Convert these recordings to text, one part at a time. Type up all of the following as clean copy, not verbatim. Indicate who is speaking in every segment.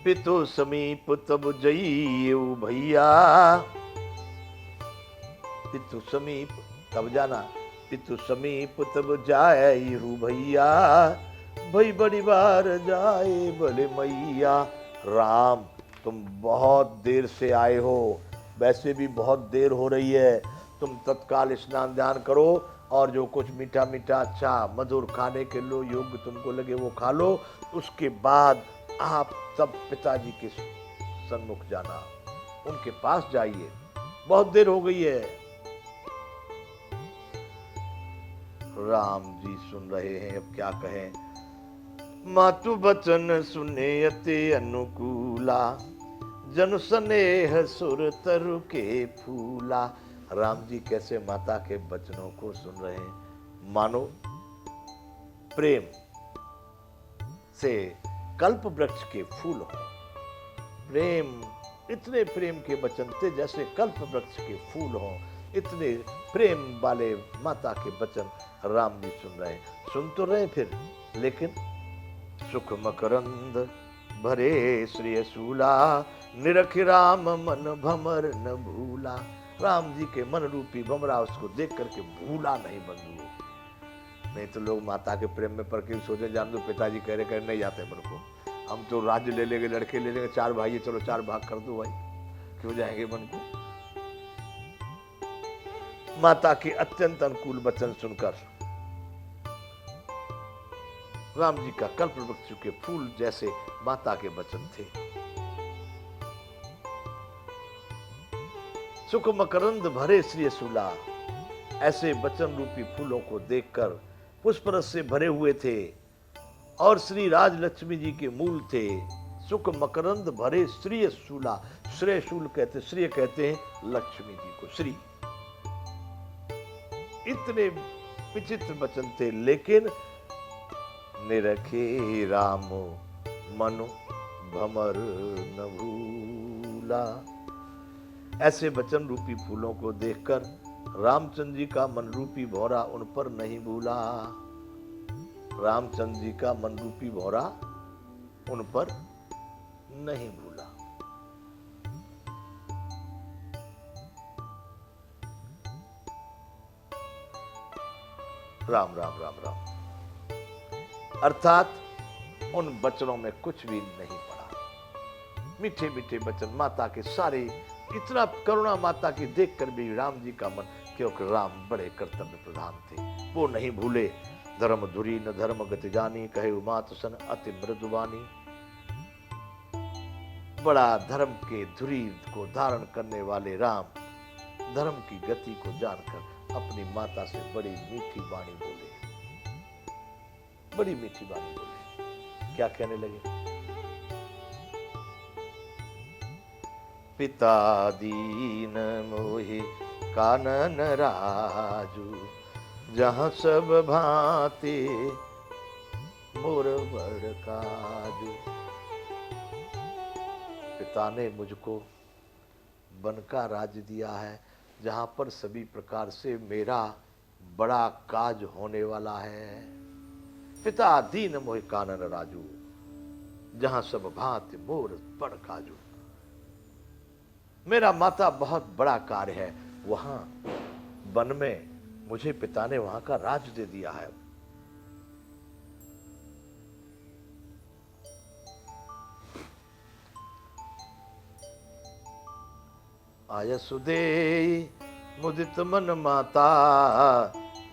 Speaker 1: पितु समीप तब जइयऊ भैया, पितु समीप तब जाना, पितु समीप तब जायऊ भैया, भई बड़ी बार जाए भले मैया। राम तुम बहुत देर से आए हो, वैसे भी बहुत देर हो रही है, तुम तत्काल स्नान ध्यान करो और जो कुछ मीठा मीठा अच्छा मधुर खाने के लो योग्य तुमको लगे वो खा लो, उसके बाद आप सब पिताजी के सन्मुख जाना, उनके पास जाइए, बहुत देर हो गई है। राम जी सुन रहे हैं, अब क्या कहें। मातु बचन सुने अति अनुकूला, जन स्नेह सुर तरु के फूला। राम जी कैसे माता के वचनों को सुन रहे हैं, मानो प्रेम से कल्प वृक्ष के फूल हो। प्रेम, इतने प्रेम के वचन थे जैसे कल्प वृक्ष के फूल हो, इतने प्रेम वाले माता के वचन राम जी सुन रहे हैं। सुन तो रहे फिर, लेकिन सुख मकरंद भरे श्री सूला, निरख राम मन भमर न भूला। राम जी के मन रूपी भमरा उसको देख करके भूला नहीं बंधु। नहीं तो लोग माता के प्रेम में पड़ के सोचे, जान दो पिताजी कह रहे नहीं जाते मन को, हम तो राज्य ले लेंगे, लड़के ले लेंगे, 4 भाई चलो 4 भाग कर दो भाई, क्यों जाएंगे मन को। माता के अत्यंत अनुकूल वचन सुनकर राम जी का कल्प वृक्ष के फूल जैसे माता के वचन थे। सुख मकरंद भरे श्री सूला, ऐसे वचन रूपी फूलों को देखकर पुष्परस से भरे हुए थे और श्री राजलक्ष्मी जी के मूल थे। सुख मकरंद भरे श्री शूला, श्रेय शूल कहते, श्रेय कहते हैं लक्ष्मी जी को, श्री। इतने विचित्र वचन थे, लेकिन निरखे राम मनु भमर न भूला। ऐसे वचन रूपी फूलों को देखकर रामचंद्र जी का मन रूपी भौरा उन पर नहीं भूला। रामचंद्र जी का मन रूपी भौरा उन पर नहीं भूला। राम राम राम राम, अर्थात उन वचनों में कुछ भी नहीं पड़ा। मीठे मीठे वचन माता के सारे, इतना करुणा माता की देखकर भी राम जी का मन, क्योंकि राम बड़े कर्तव्य प्रधान थे, वो नहीं भूले। धर्म धुरी न धर्म गति जानी, कहे मात सन अति मृदुवानी। बड़ा धर्म के धुरी को धारण करने वाले राम धर्म की गति को जानकर अपनी माता से बड़ी मीठी वाणी बोले, बड़ी मीठी वाणी बोले। क्या कहने लगे, पिता दीन मोहि कानन राजू, जहां सब भांति मोर बड़ काजू। पिता ने मुझको वन का राज्य दिया है, जहां पर सभी प्रकार से मेरा बड़ा काज होने वाला है। पिता दीन मोहि कानन राजू, जहां सब भांति मोर बड़ काजू। मेरा माता बहुत बड़ा कार्य है, वहां वन में मुझे पिता ने वहां का राज दे दिया है। आयसुदे मुदित मन माता,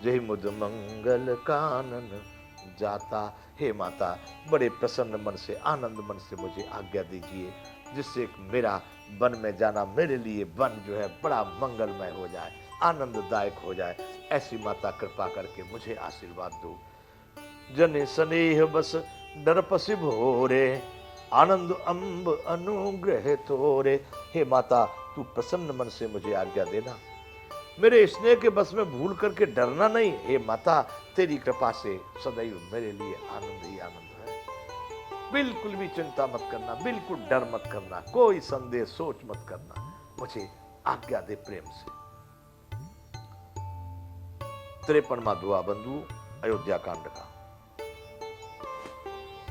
Speaker 1: जय मुद मंगल कानन जाता। हे माता, बड़े प्रसन्न मन से, आनंद मन से मुझे आज्ञा दीजिए, जिससे मेरा वन में जाना मेरे लिए वन जो है बड़ा मंगलमय हो जाए, आनंददायक हो जाए। ऐसी माता कृपा करके मुझे आशीर्वाद दो। जने स्नेह बस डरपसि भोरे, आनंद अम्ब अनुग्रह तोरे। हे माता, तू प्रसन्न मन से मुझे आज्ञा देना, मेरे स्नेह के बस में भूल करके डरना नहीं। हे माता, तेरी कृपा से सदैव मेरे लिए आनंद ही आनंद है। बिल्कुल भी चिंता मत करना, बिल्कुल डर मत करना, कोई संदेह सोच मत करना, मुझे आज्ञा दे प्रेम से। 53वां दुआ बंधु अयोध्या कांड का।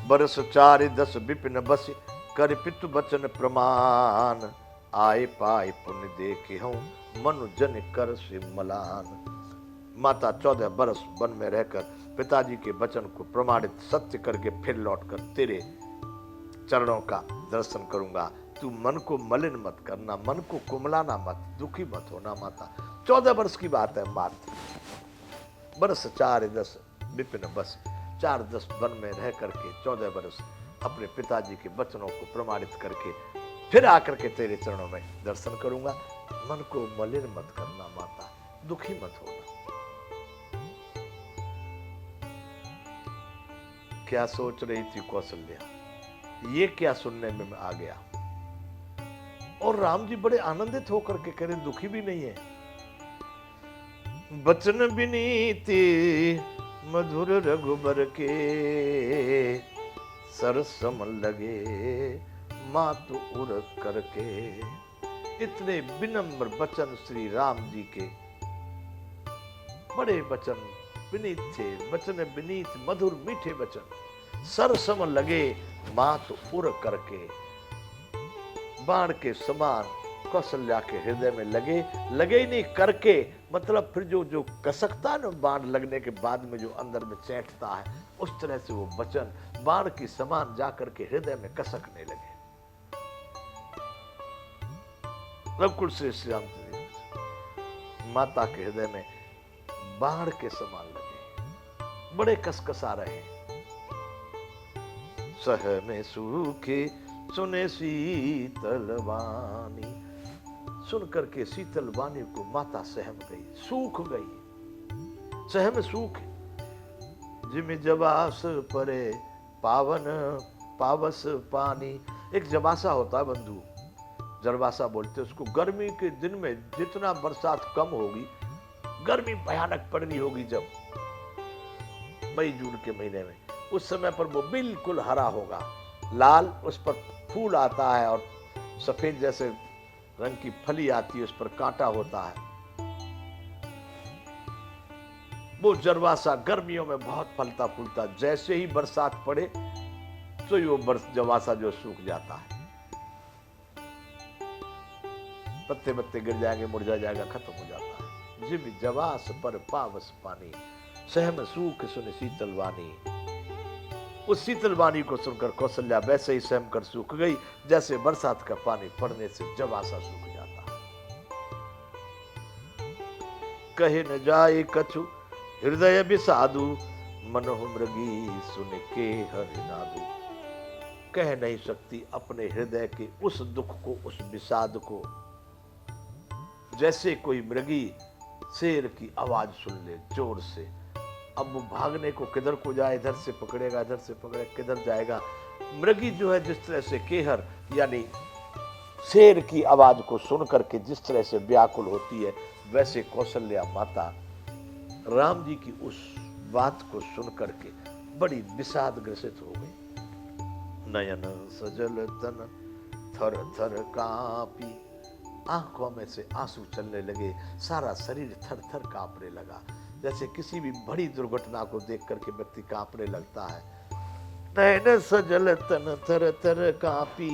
Speaker 1: बरस 4 10 विपिन बस, कर पितु बचन प्रमाण, आए पाए पुण्य देखे हूं, मनु जन कर से मलान। माता 14 बरस वन में रहकर पिताजी के वचन को प्रमाणित सत्य करके फिर लौटकर तेरे चरणों का दर्शन करूंगा। तू मन को मलिन मत करना, मन को कुमलाना मत, दुखी मत होना माता। 14 वर्ष की बात है मात्र, बरस 4-10 विपिन बस, 4-10 वन में रह करके 14 वर्ष अपने पिताजी के वचनों को प्रमाणित करके फिर आकर के तेरे चरणों में दर्शन करूंगा। मन को मलिन मत करना माता, दुखी मत होना। क्या सोच रही थी कौशल्या, ये क्या सुनने में आ गया। और राम जी बड़े आनंदित होकर के कह रहे, दुखी भी नहीं है। बचन विनीति मधुर रघुबर के, सरसम लगे मातु उर करके। इतने विनम्र वचन श्री राम जी के, बड़े वचन विनीत थे, वचन विनीत मधुर मीठे वचन, सरसम लगे मातु उर करके। बाण के समान कौशल्या के हृदय में लगे, लगे ही नहीं करके, मतलब फिर जो जो कसकता है ना बाण लगने के बाद में जो अंदर में चैंटता है, उस तरह से वो वचन बाण की समान जाकर के हृदय में कसकने लगे। रघुकुल से श्री राम माता के हृदय में बाण के समान लगे, बड़े कसकसा रहे हैं। सह में सूखे सुने शीतल वाणी, सुन करके शीतल वाणी को माता सहम गई, सूख गई। सहम सूख जिम जवास परे पावन पावस पानी। एक जवासा होता है बंधु, जरवासा बोलते उसको। गर्मी के दिन में जितना बरसात कम होगी, गर्मी भयानक पड़ रही होगी जब मई जून के महीने में, उस समय पर वो बिल्कुल हरा होगा, लाल, उस पर फूल आता है और सफेद जैसे रंग की फली आती है, उस पर कांटा होता है। वो जरवासा गर्मियों में बहुत फलता फूलता, जैसे ही बरसात पड़े तो वो जरवासा जो सूख जाता है, पत्ते पत्ते गिर जाएंगे, मुरझा जाएगा, खत्म हो जाता है। जिम जवास पर पावस पानी, सहम सूख सुन शीतल वाणी। उस शीतल वाणी को सुनकर कौशल्या वैसे ही सहम कर सूख गई, जैसे बरसात का पानी पड़ने से जवासा सूख जाता है। कहे न जाए कछु हृदय विषादु, मनोह मृगी सुन के हरि नादु। कह नहीं सकती अपने हृदय के उस दुख को, उस विषाद को, जैसे कोई मृगी शेर की आवाज सुन ले जोर से। अब वो भागने को किधर को जाए, इधर से पकड़ेगा, इधर से पकड़ेगा, किधर जाएगा। मृगी जो है जिस तरह से केहर यानी शेर की आवाज को सुन करके जिस तरह से व्याकुल होती है, वैसे कौशल्या माता राम जी की उस बात को सुन करके बड़ी विषाद ग्रसित हो गई। नयन सजल तन थर थर कांपी, आंखों में से आंसू चलने लगे, सारा शरीर थर थर कांपने लगा, जैसे किसी भी बड़ी दुर्घटना को देख करके व्यक्ति कांपने लगता है। नैन सजल तन थर थर कांपी,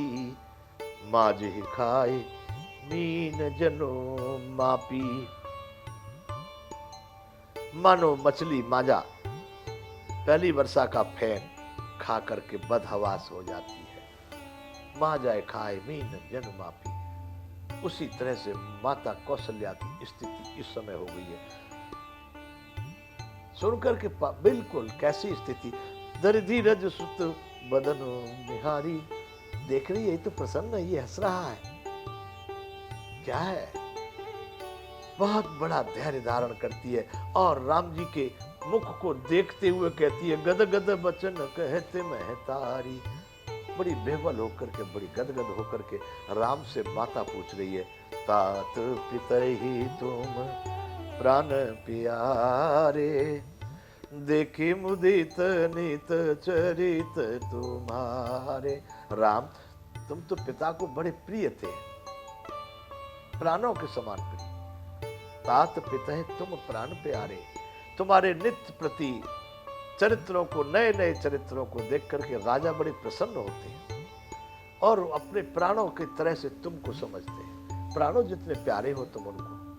Speaker 1: माज ही खाए मीन जनो मापी। मानो मछली माजा पहली वर्षा का फैन खा करके बदहवास हो जाती है। माजाए खाए मीन जन मापी, उसी तरह से माता कौशल्या की स्थिति इस समय हो गई है। सुनकर के बिल्कुल कैसी स्थिति, दरिधि रज सुत बदन निहारी। देख रही है, ये तो प्रसन्न है, ये हंस रहा है, क्या है। बहुत बड़ा धैर्य धारण करती है और राम जी के मुख को देखते हुए कहती है, गद गद बचन कहते महतारी। बड़ी बेबल होकर के, बड़ी गदगद होकर के राम से माता पूछ रही है, तात पितर ही तुम प्राण प्यारे, देखी मुदित नित चरित तुम्हारे। राम, तुम तो पिता को बड़े प्रिय थे, प्राणों के समान प्रिय। तात पिता तुम प्राण प्यारे, तुम्हारे नित्य प्रति चरित्रों को, नए नए चरित्रों को देख करके राजा बड़े प्रसन्न होते हैं। और अपने प्राणों की तरह से तुमको समझते हैं। प्राणों जितने प्यारे हो तुम उनको,